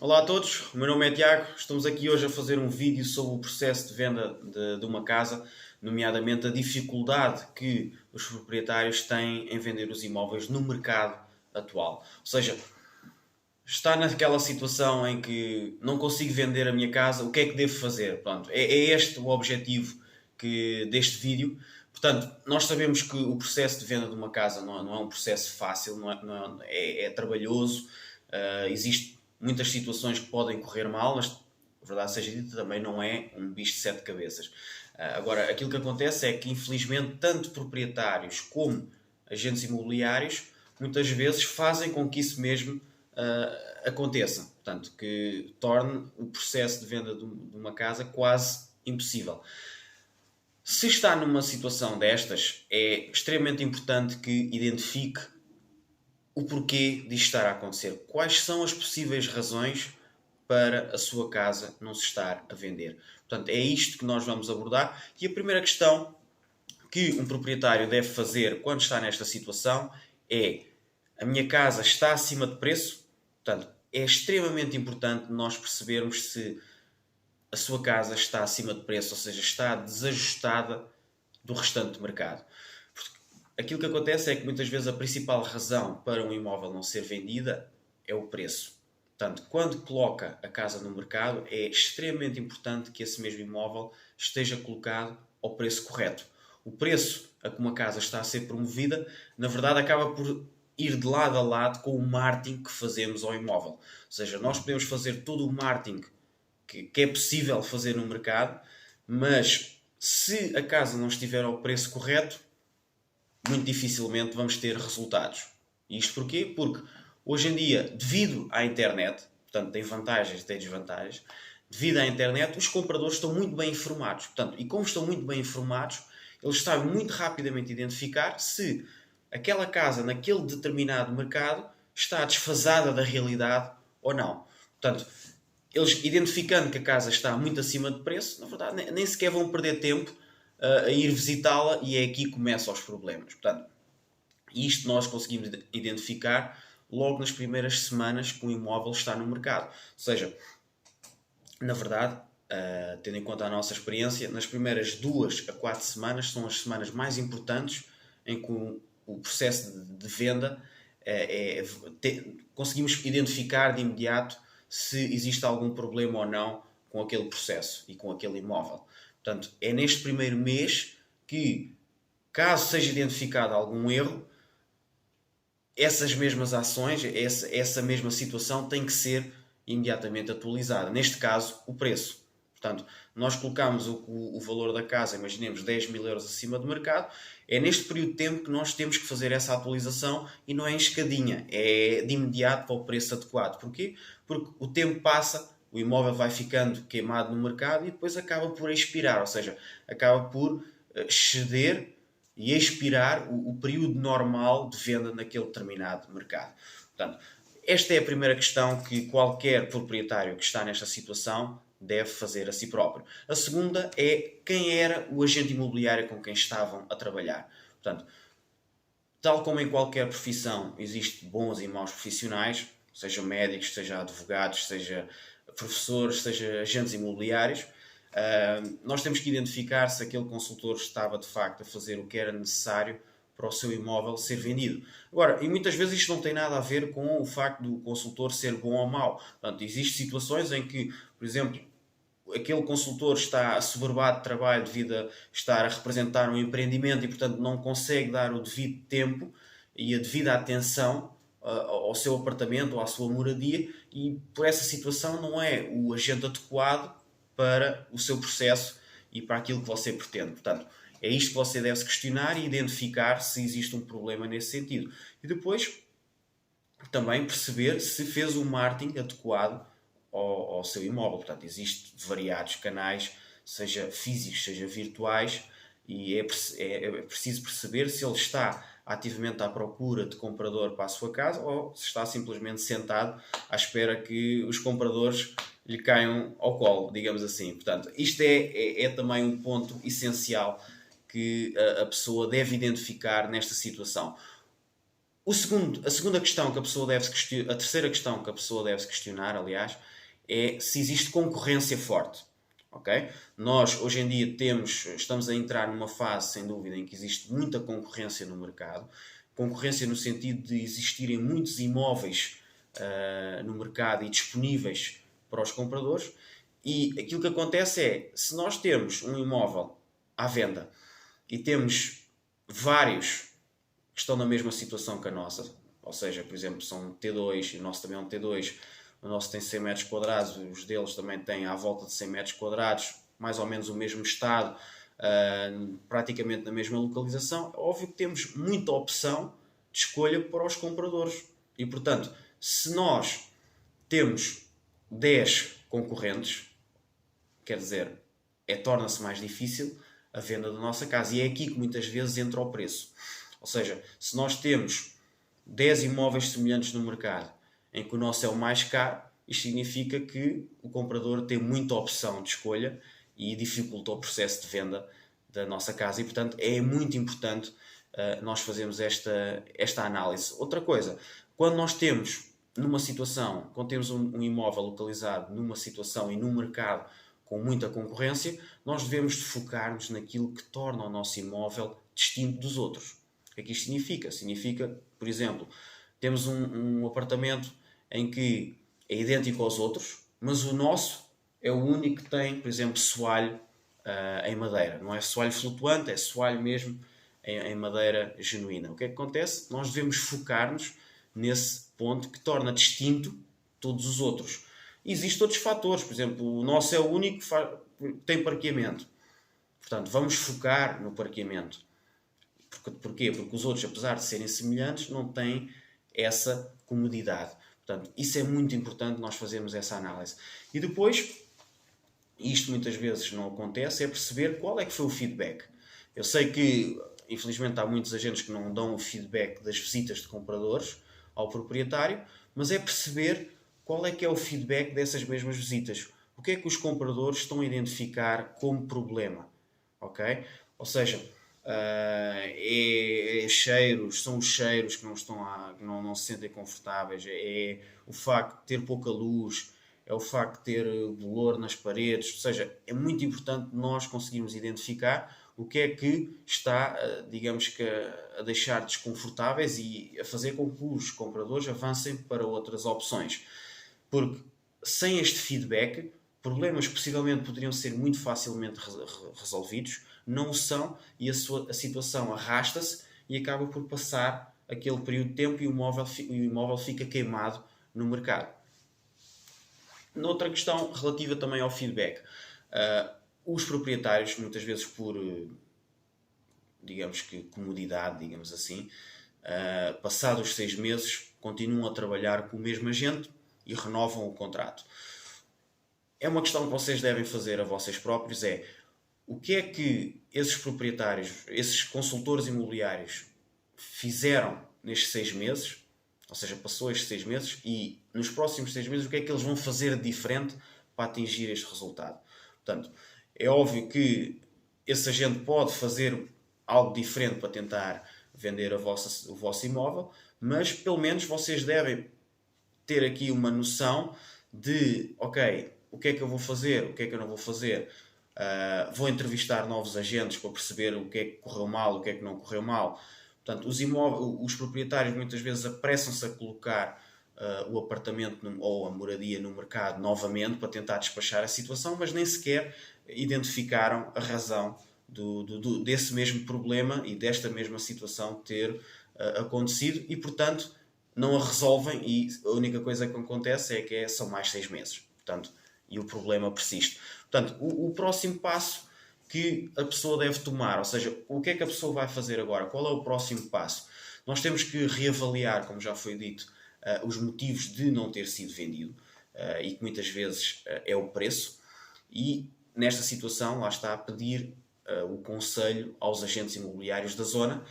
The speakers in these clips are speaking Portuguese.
Olá a todos, o meu nome é Tiago. Estamos aqui hoje a fazer um vídeo sobre o processo de venda de uma casa, nomeadamente a dificuldade que os proprietários têm em vender os imóveis no mercado atual. Ou seja, está naquela situação em que não consigo vender a minha casa, o que é que devo fazer? Pronto, é este o objetivo deste vídeo. Portanto, nós sabemos que o processo de venda de uma casa não é um processo fácil, é trabalhoso, existe muitas situações que podem correr mal, mas, verdade seja dita, também não é um bicho de sete cabeças. Agora, aquilo que acontece é que, infelizmente, tanto proprietários como agentes imobiliários muitas vezes fazem com que isso mesmo aconteça. Portanto, que torne o processo de venda de uma casa quase impossível. Se está numa situação destas, é extremamente importante que identifique o porquê disto estar a acontecer. Quais são as possíveis razões para a sua casa não se estar a vender? Portanto, é isto que nós vamos abordar. E a primeira questão que um proprietário deve fazer quando está nesta situação é: a minha casa está acima de preço? Portanto, é extremamente importante nós percebermos se a sua casa está acima de preço, ou seja, está desajustada do restante do mercado. Porque aquilo que acontece é que muitas vezes a principal razão para um imóvel não ser vendida é o preço. Portanto, quando coloca a casa no mercado, é extremamente importante que esse mesmo imóvel esteja colocado ao preço correto. O preço a que uma casa está a ser promovida, na verdade, acaba por ir de lado a lado com o marketing que fazemos ao imóvel. Ou seja, nós podemos fazer todo o marketing que é possível fazer no mercado, mas se a casa não estiver ao preço correto, muito dificilmente vamos ter resultados. E isto porquê? Porque hoje em dia, devido à internet, portanto tem vantagens e tem desvantagens, devido à internet os compradores estão muito bem informados. Portanto, e como estão muito bem informados, eles sabem muito rapidamente identificar se aquela casa naquele determinado mercado está desfasada da realidade ou não. Portanto, eles identificando que a casa está muito acima de preço, na verdade, nem sequer vão perder tempo a ir visitá-la, e é aqui que começam os problemas. Portanto, isto nós conseguimos identificar logo nas primeiras semanas que o imóvel está no mercado. Ou seja, na verdade, tendo em conta a nossa experiência, nas primeiras 2 a 4 semanas são as semanas mais importantes em que o processo de venda conseguimos identificar de imediato se existe algum problema ou não com aquele processo e com aquele imóvel. Portanto, é neste primeiro mês que, caso seja identificado algum erro, essas mesmas ações, essa mesma situação tem que ser imediatamente atualizada. Neste caso, o preço. Portanto, nós colocamos o valor da casa, imaginemos 10 mil euros acima do mercado, é neste período de tempo que nós temos que fazer essa atualização e não é em escadinha, é de imediato para o preço adequado. Porquê? Porque o tempo passa, o imóvel vai ficando queimado no mercado e depois acaba por expirar, ou seja, acaba por ceder e expirar o período normal de venda naquele determinado mercado. Portanto, esta é a primeira questão que qualquer proprietário que está nesta situação deve fazer a si próprio. A segunda é quem era o agente imobiliário com quem estavam a trabalhar. Portanto, tal como em qualquer profissão, existem bons e maus profissionais, sejam médicos, sejam advogados, sejam professores, sejam agentes imobiliários. Nós temos que identificar se aquele consultor estava de facto a fazer o que era necessário para o seu imóvel ser vendido. Agora, e muitas vezes isto não tem nada a ver com o facto do consultor ser bom ou mau. Portanto, existem situações em que, por exemplo, aquele consultor está assoberbado de trabalho devido a estar a representar um empreendimento e, portanto, não consegue dar o devido tempo e a devida atenção ao seu apartamento ou à sua moradia, e por essa situação não é o agente adequado para o seu processo e para aquilo que você pretende. Portanto, é isto que você deve se questionar e identificar se existe um problema nesse sentido. E depois também perceber se fez o marketing adequado ao seu imóvel. Portanto, existem variados canais, seja físicos, seja virtuais, e é preciso perceber se ele está ativamente à procura de comprador para a sua casa ou se está simplesmente sentado à espera que os compradores lhe caiam ao colo, digamos assim. Portanto, isto é também um ponto essencial que a pessoa deve identificar nesta situação. A segunda questão que a pessoa deve se questionar, a terceira questão que a pessoa deve se questionar, aliás, é se existe concorrência forte. Ok? Nós, hoje em dia, estamos a entrar numa fase, sem dúvida, em que existe muita concorrência no mercado. Concorrência no sentido de existirem muitos imóveis no mercado e disponíveis para os compradores. E aquilo que acontece é, se nós temos um imóvel à venda e temos vários que estão na mesma situação que a nossa, ou seja, por exemplo, são T2 e o nosso também é um T2, o nosso tem 100 metros quadrados, os deles também têm à volta de 100 metros quadrados, mais ou menos o mesmo estado, praticamente na mesma localização, é óbvio que temos muita opção de escolha para os compradores. E, portanto, se nós temos 10 concorrentes, quer dizer, torna-se mais difícil a venda da nossa casa. E é aqui que muitas vezes entra o preço. Ou seja, se nós temos 10 imóveis semelhantes no mercado, em que o nosso é o mais caro, isto significa que o comprador tem muita opção de escolha e dificulta o processo de venda da nossa casa. E, portanto, é muito importante nós fazermos esta análise. Outra coisa, quando nós temos quando temos um imóvel localizado numa situação e num mercado com muita concorrência, nós devemos focar-nos naquilo que torna o nosso imóvel distinto dos outros. O que é que isto significa? Significa, por exemplo, temos um apartamento em que é idêntico aos outros, mas o nosso é o único que tem, por exemplo, soalho em madeira. Não é soalho flutuante, é soalho mesmo em madeira genuína. O que é que acontece? Nós devemos focar-nos nesse ponto que torna distinto todos os outros. E existem outros fatores, por exemplo, o nosso é o único que tem parqueamento. Portanto, vamos focar no parqueamento. Porquê? Porque os outros, apesar de serem semelhantes, não têm essa comodidade. Portanto, isso é muito importante nós fazermos essa análise. E depois, isto muitas vezes não acontece, é perceber qual é que foi o feedback. Eu sei que, infelizmente, há muitos agentes que não dão o feedback das visitas de compradores ao proprietário, mas é perceber qual é que é o feedback dessas mesmas visitas. O que é que os compradores estão a identificar como problema? Ok? Ou seja, são os cheiros que não se sentem confortáveis, é o facto de ter pouca luz, é o facto de ter bolor nas paredes, ou seja, é muito importante nós conseguirmos identificar o que é que está, digamos que, a deixar desconfortáveis e a fazer com que os compradores avancem para outras opções. Porque sem este feedback, problemas que possivelmente poderiam ser muito facilmente resolvidos, não o são, e a situação arrasta-se e acaba por passar aquele período de tempo e o imóvel fica queimado no mercado. Noutra questão relativa também ao feedback, os proprietários, muitas vezes por, digamos que, comodidade, digamos assim, passados os 6 meses, continuam a trabalhar com o mesmo agente e renovam o contrato. É uma questão que vocês devem fazer a vocês próprios, o que é que esses proprietários, esses consultores imobiliários fizeram nestes 6 meses, ou seja, passou estes 6 meses, e nos próximos 6 meses o que é que eles vão fazer de diferente para atingir este resultado. Portanto, é óbvio que esse agente pode fazer algo diferente para tentar vender o vosso imóvel, mas pelo menos vocês devem ter aqui uma noção de, ok, o que é que eu vou fazer, o que é que eu não vou fazer. Vou entrevistar novos agentes para perceber o que é que correu mal, o que é que não correu mal. Portanto, os proprietários muitas vezes apressam-se a colocar o apartamento ou a moradia no mercado novamente para tentar despachar a situação, mas nem sequer identificaram a razão desse mesmo problema e desta mesma situação ter acontecido e, portanto, não a resolvem e a única coisa que acontece é que são mais 6 meses. Portanto, e o problema persiste. Portanto, o próximo passo que a pessoa deve tomar, ou seja, o que é que a pessoa vai fazer agora? Qual é o próximo passo? Nós temos que reavaliar, como já foi dito, os motivos de não ter sido vendido e que muitas vezes é o preço e nesta situação, lá está, a pedir o conselho aos agentes imobiliários da zona,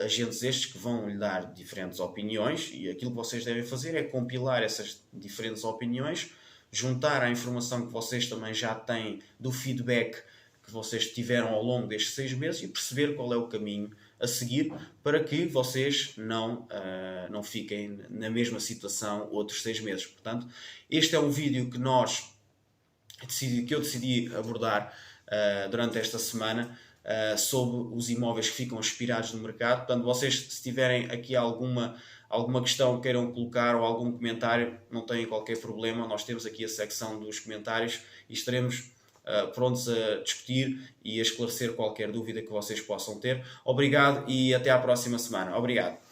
agentes estes que vão lhe dar diferentes opiniões e aquilo que vocês devem fazer é compilar essas diferentes opiniões, juntar a informação que vocês também já têm do feedback que vocês tiveram ao longo destes 6 meses e perceber qual é o caminho a seguir, para que vocês não fiquem na mesma situação outros 6 meses. Portanto, este é um vídeo que eu decidi abordar durante esta semana sobre os imóveis que ficam expirados no mercado. Portanto, vocês, se tiverem aqui alguma questão que queiram colocar ou algum comentário, não têm qualquer problema. Nós temos aqui a secção dos comentários e estaremos prontos a discutir e a esclarecer qualquer dúvida que vocês possam ter. Obrigado e até à próxima semana. Obrigado.